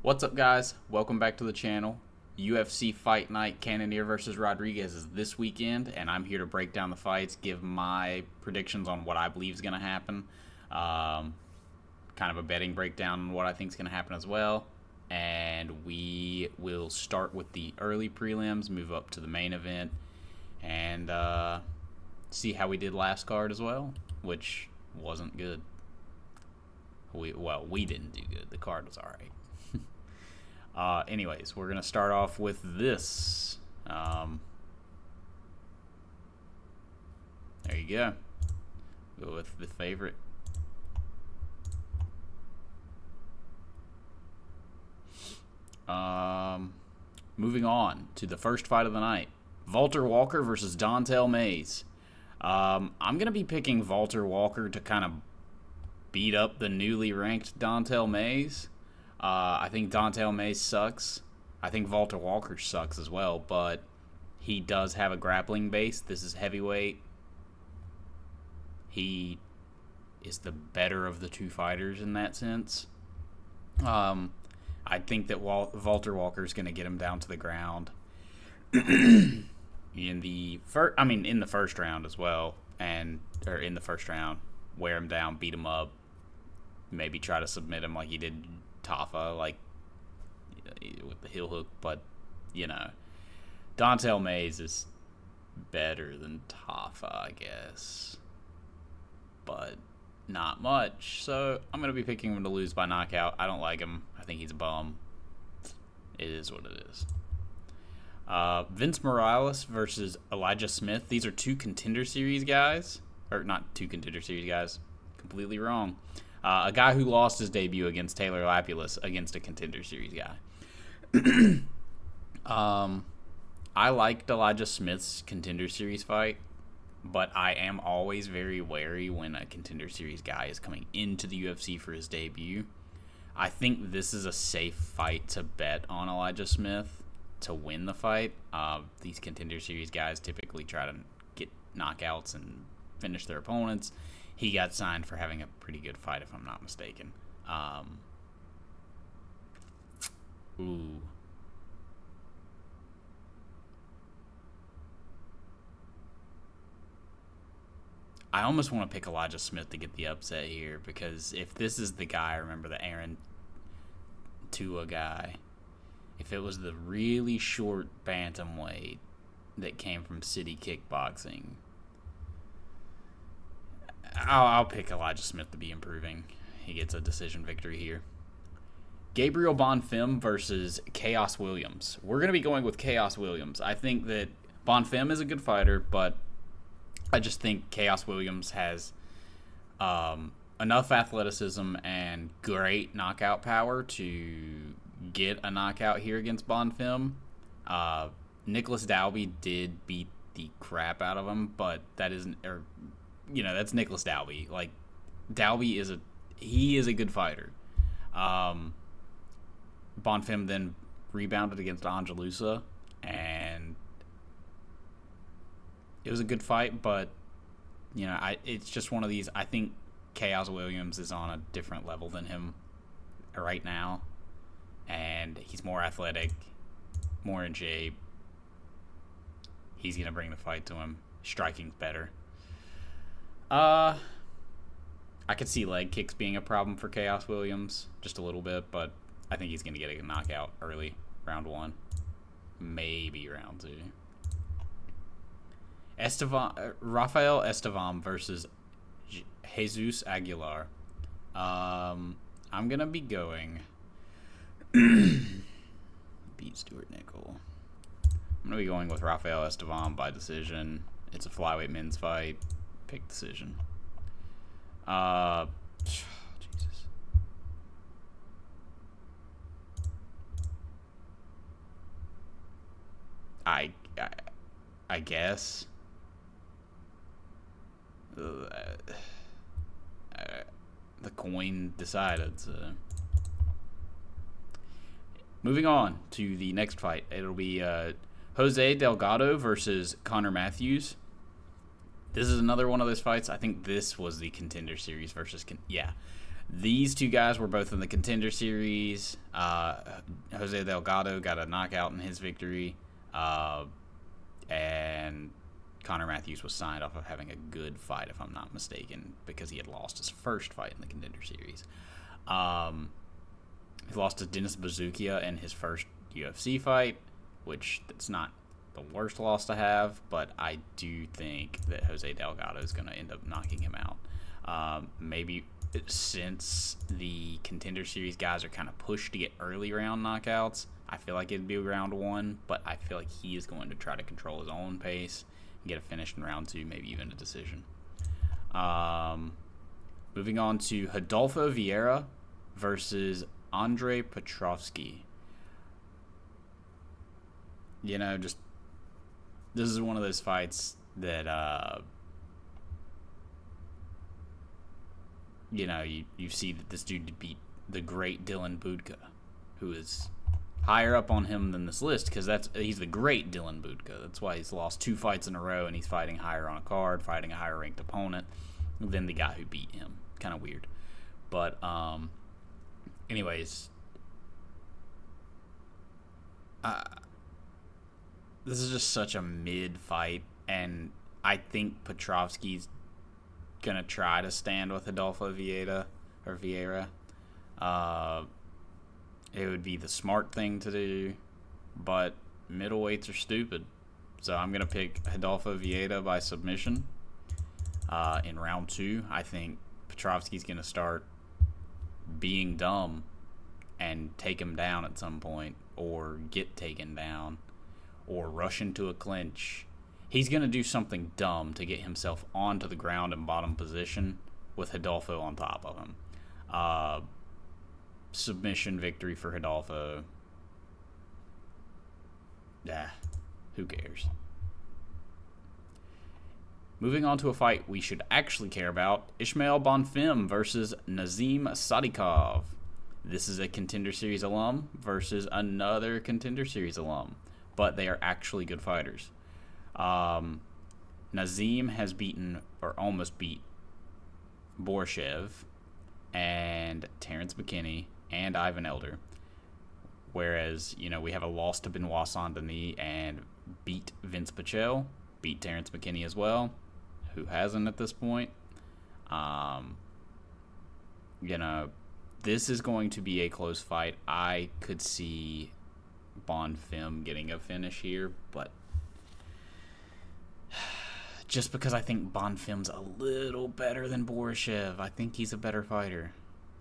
What's up, guys? Welcome back to the channel. UFC Fight Night Cannonier versus Rodrigues is this weekend, and I'm here to break down the fights, give my predictions on what I believe is going to happen, kind of a betting breakdown on what I think is going to happen as well. And we will start with the early prelims, move up to the main event, and see how we did last card as well, which wasn't good. We didn't do good. The card was all right. Anyways, we're going to start off with this. There you go. Go with the favorite. Moving on to the first fight of the night. Walter Walker versus Dontel Mays. I'm going to be picking Walter Walker to kind of beat up the newly ranked Dontel Mays. I think Dontel Mays sucks. I think Walter Walker sucks as well, but he does have a grappling base. This is heavyweight. He is the better of the two fighters in that sense. I think that Walter Walker is going to get him down to the ground in the first round as well, or in the first round, wear him down, beat him up, maybe try to submit him like he did Tafa, like with the heel hook. But Dontel Mays is better than Tafa, I guess, but not much. So I'm gonna be picking him to lose by knockout. I don't like him. I think he's a bum. It is what it is. Vince Morales versus Elijah Smith. These are two Contender Series guys, or not two Contender Series guys. Completely wrong. A guy who lost his debut against Taylor Lapulus against a Contender Series guy. I liked Elijah Smith's Contender Series fight, but I am always very wary when a Contender Series guy is coming into the UFC for his debut. I think this is a safe fight to bet on Elijah Smith to win the fight. These Contender Series guys typically try to get knockouts and finish their opponents. He got signed for having a pretty good fight, if I'm not mistaken. I almost want to pick Elijah Smith to get the upset here, because if this is the guy, I remember the Aaron Tua guy, if it was the really short bantamweight that came from City Kickboxing, I'll pick Elijah Smith to be improving. He gets a decision victory here. Gabriel Bonfim versus Chaos Williams. We're going to be going with Chaos Williams. I think that Bonfim is a good fighter, but I just think Chaos Williams has enough athleticism and great knockout power to get a knockout here against Bonfim. Nicholas Dalby did beat the crap out of him, but that isn't... that's Nicholas Dalby. Like, Dalby is a good fighter. Bonfim then rebounded against Angelusa, and it was a good fight, but it's just one of these. I think Chaos Williams is on a different level than him right now, and he's more athletic, more in shape. He's gonna bring the fight to him. Striking's better. I could see leg kicks being a problem for Chaos Williams, just a little bit, but I think he's going to get a knockout early, round 1, maybe round 2. Rafael Estevam versus Jesus Aguilar. I'm going to be going beat Stuart Nickel. I'm going to be going with Rafael Estevam by decision. It's a flyweight men's fight. Pick decision. Jesus. I guess. The coin decided. So. Moving on to the next fight. It'll be Jose Delgado versus Connor Matthews. This is another one of those fights. I think this was the Contender Series versus... These two guys were both in the Contender Series. Jose Delgado got a knockout in his victory. And Connor Matthews was signed off of having a good fight, if I'm not mistaken, because he had lost his first fight in the Contender Series. He lost to Dennis Bazookia in his first UFC fight, which that's not the worst loss to have, but I do think that Jose Delgado is going to end up knocking him out. Maybe since the Contender Series guys are kind of pushed to get early round knockouts, I feel like it'd be round 1, but I feel like he is going to try to control his own pace and get a finish in round 2, maybe even a decision. Moving on to Rodolfo Vieira versus Andre Petrovsky. Just this is one of those fights that you see that this dude beat the great Dylan Budka, who is higher up on him than this list because he's the great Dylan Budka. That's why he's lost 2 fights in a row and he's fighting higher on a card, fighting a higher ranked opponent than the guy who beat him. Kind of weird, but anyways, this is just such a mid fight, and I think Petrovsky's gonna try to stand with Rodolfo Vieira. It would be the smart thing to do, but middleweights are stupid, so I'm gonna pick Rodolfo Vieira by submission in round 2. I think Petrovsky's gonna start being dumb and take him down at some point, or get taken down, or rush into a clinch. He's going to do something dumb to get himself onto the ground in bottom position with Rodolfo on top of him. Submission victory for Rodolfo. Who cares? Moving on to a fight we should actually care about. Ismael Bonfim versus Nazim Sadikov. This is a Contender Series alum versus another Contender Series alum, but they are actually good fighters. Nazim has beaten, or almost beat, Borshev and Terrence McKinney and Ivan Elder, whereas we have a loss to Benoit Saint-Denis and beat Vince Pichel, beat Terrence McKinney as well, who hasn't at this point. This is going to be a close fight. I could see Bonfim getting a finish here, but just because I think Bonfim's a little better than Borshev. I think he's a better fighter.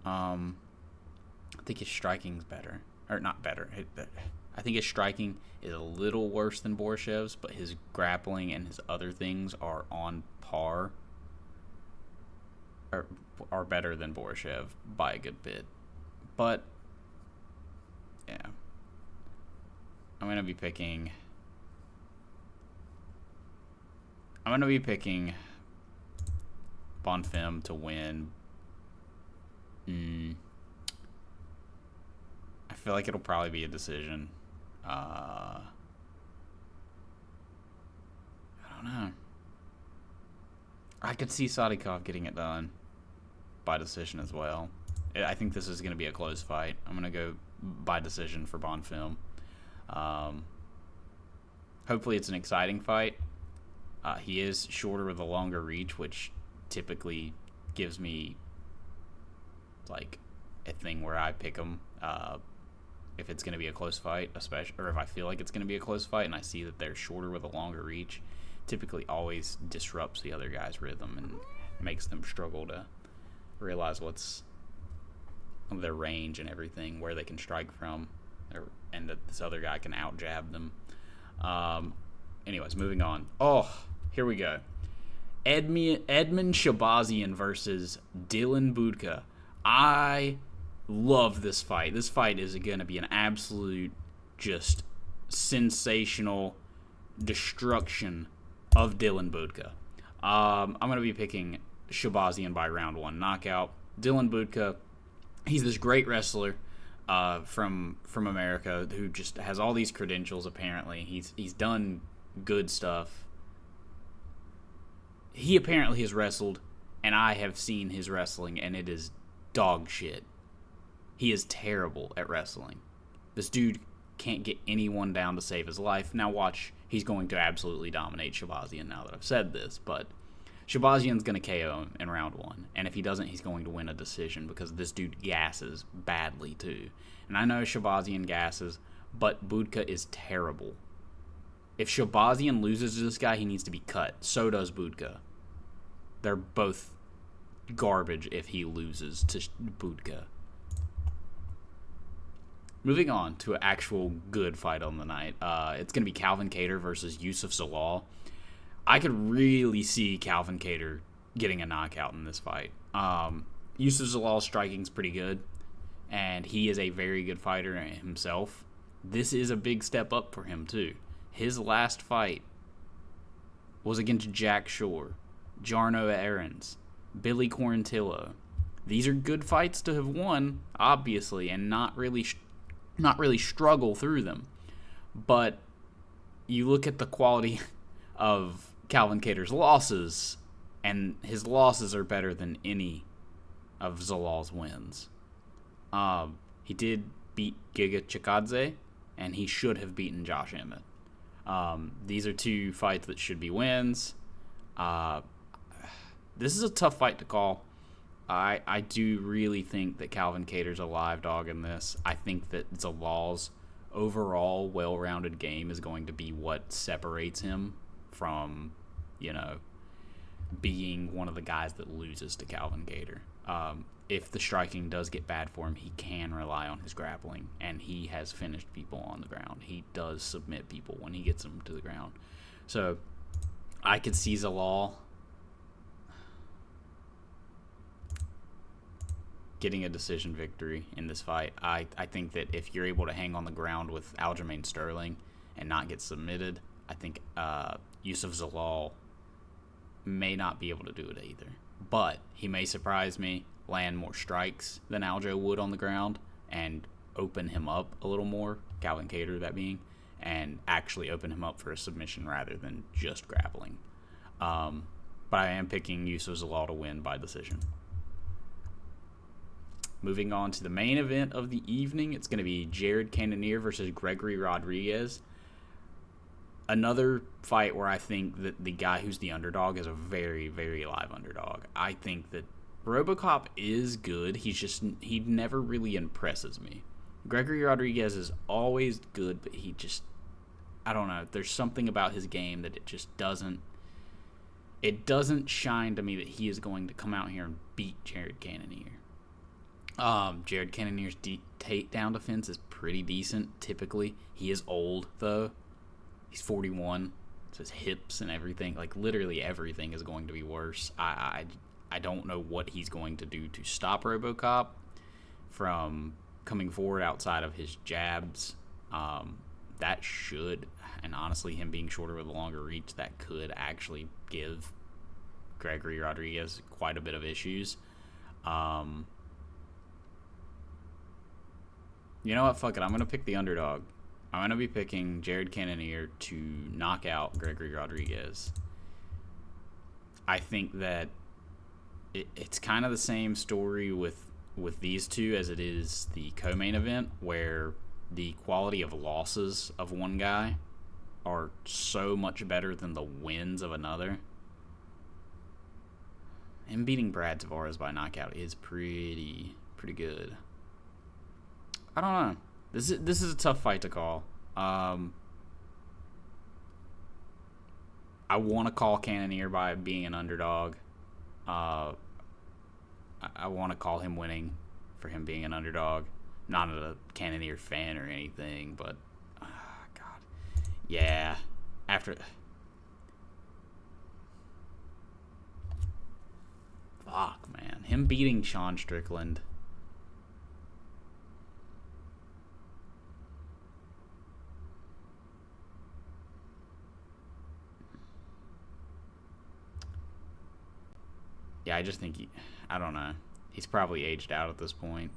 I think his striking's better. Or not better. I think his striking is a little worse than Borshev's, but his grappling and his other things are on par. Or are better than Borshev by a good bit. But, yeah. I'm going to be picking Bonfim to win. I feel like it'll probably be a decision. I don't know. I could see Sadikov getting it done by decision as well. I think this is going to be a close fight. I'm going to go by decision for Bonfim. Hopefully it's an exciting fight. He is shorter with a longer reach, which typically gives me like a thing where I pick him if it's going to be a close fight, especially, or if I feel like it's going to be a close fight and I see that they're shorter with a longer reach. Typically always disrupts the other guy's rhythm and makes them struggle to realize what's their range and everything, where they can strike from, and that this other guy can out-jab them. Anyways, moving on. Oh, here we go. Edmund Shabazian versus Dylan Budka. I love this fight. This fight is going to be an absolute, just sensational destruction of Dylan Budka. I'm going to be picking Shabazian by round 1 knockout. Dylan Budka, he's this great wrestler from America who just has all these credentials. Apparently, he's done good stuff. He apparently has wrestled, and I have seen his wrestling, and it is dog shit. He is terrible at wrestling. This dude can't get anyone down to save his life. Now watch, he's going to absolutely dominate Shabazian now that I've said this, but Shabazian's going to KO him in round 1, and if he doesn't, he's going to win a decision because this dude gasses badly too. And I know Shabazian gasses, but Budka is terrible. If Shabazian loses to this guy, he needs to be cut. So does Budka. They're both garbage if he loses to Budka. Moving on to an actual good fight on the night. It's going to be Calvin Kattar versus Yusuf Zalal. I could really see Calvin Kattar getting a knockout in this fight. Yusuf Zalal's striking's pretty good, and he is a very good fighter himself. This is a big step up for him, too. His last fight was against Jack Shore, Jarno Aarons, Billy Quarantillo. These are good fights to have won, obviously, and not really struggle through them. But you look at the quality of Calvin Kattar's losses, and his losses are better than any of Zalal's wins. He did beat Giga Chikadze, and he should have beaten Josh Emmett. These are two fights that should be wins. This is a tough fight to call. I do really think that Calvin Kattar's a live dog in this. I think that Zalal's overall well-rounded game is going to be what separates him from, being one of the guys that loses to Calvin Kattar. If the striking does get bad for him, he can rely on his grappling, and he has finished people on the ground. He does submit people when he gets them to the ground. So I could see Zalal getting a decision victory in this fight. I think that if you're able to hang on the ground with Aljamain Sterling and not get submitted, I think Yusuf Zalal may not be able to do it either. But he may surprise me, land more strikes than Aljo would on the ground, and open him up a little more, Calvin Kattar that being, and actually open him up for a submission rather than just grappling. But I am picking Yusuf Zalal to win by decision. Moving on to the main event of the evening, it's going to be Jared Cannonier versus Gregory Rodrigues. Another fight where I think that the guy who's the underdog is a very, very live underdog. I think that RoboCop is good. He never really impresses me. Gregory Rodrigues is always good, but I don't know. There's something about his game that it doesn't shine to me that he is going to come out here and beat Jared Cannonier. Jared Cannonier's takedown defense is pretty decent, typically. He is old, though. He's 41, so his hips and everything, literally everything is going to be worse. I don't know what he's going to do to stop RoboCop from coming forward outside of his jabs. That should, and honestly, him being shorter with a longer reach, that could actually give Gregory Rodrigues quite a bit of issues. You know what? Fuck it. I'm going to pick the underdog. I'm going to be picking Jared Cannonier to knock out Gregory Rodrigues. I think that it's kind of the same story with these two as it is the co-main event, where the quality of losses of one guy are so much better than the wins of another. Him beating Brad Tavares by knockout is pretty good. I don't know. This is a tough fight to call. I want to call Cannonier by being an underdog. I want to call him winning for him being an underdog. Not a Cannonier fan or anything, but God, yeah. Fuck, man, him beating Sean Strickland. Yeah, I just think I don't know. He's probably aged out at this point.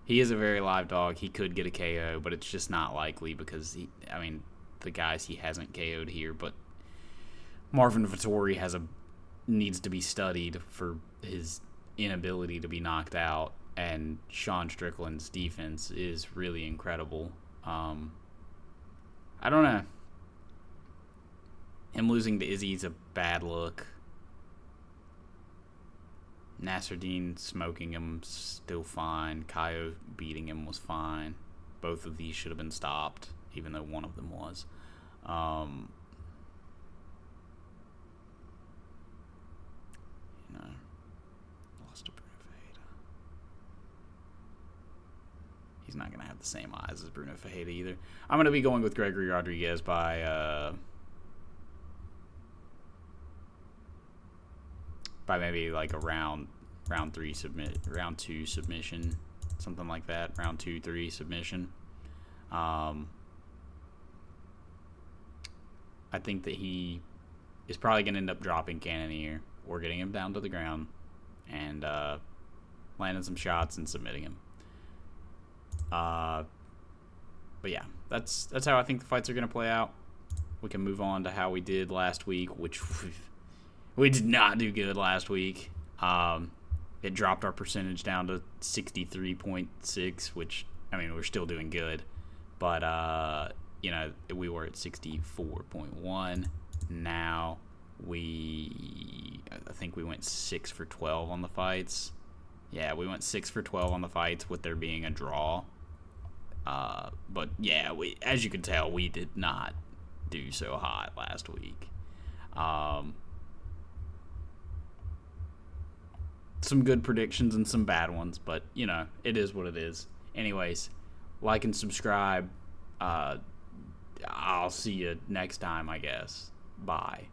He is a very live dog. He could get a KO, but it's just not likely because the guys he hasn't KO'd here, but Marvin Vettori has a needs to be studied for his inability to be knocked out, and Sean Strickland's defense is really incredible. I don't know. Him losing to Izzy's a bad look. Nasruddin smoking him, still fine. Kaio beating him was fine. Both of these should have been stopped, even though one of them was. Lost to Bruno Ferreira. He's not going to have the same eyes as Bruno Ferreira either. I'm going to be going with Gregory Rodrigues by maybe like a round 2 submission, something like that. Round 2-3 submission. I think that he is probably going to end up dropping Cannonier or getting him down to the ground and landing some shots and submitting him. But yeah, that's how I think the fights are going to play out. We can move on to how we did last week, which we did not do good last week. It dropped our percentage down to 63.6, which, I mean, we're still doing good. But, we were at 64.1. Now I think we went 6 for 12 on the fights. Yeah, we went 6 for 12 on the fights with there being a draw. But, yeah, as you can tell, we did not do so hot last week. Some good predictions and some bad ones, but, it is what it is. Anyways, like and subscribe. I'll see you next time, I guess. Bye.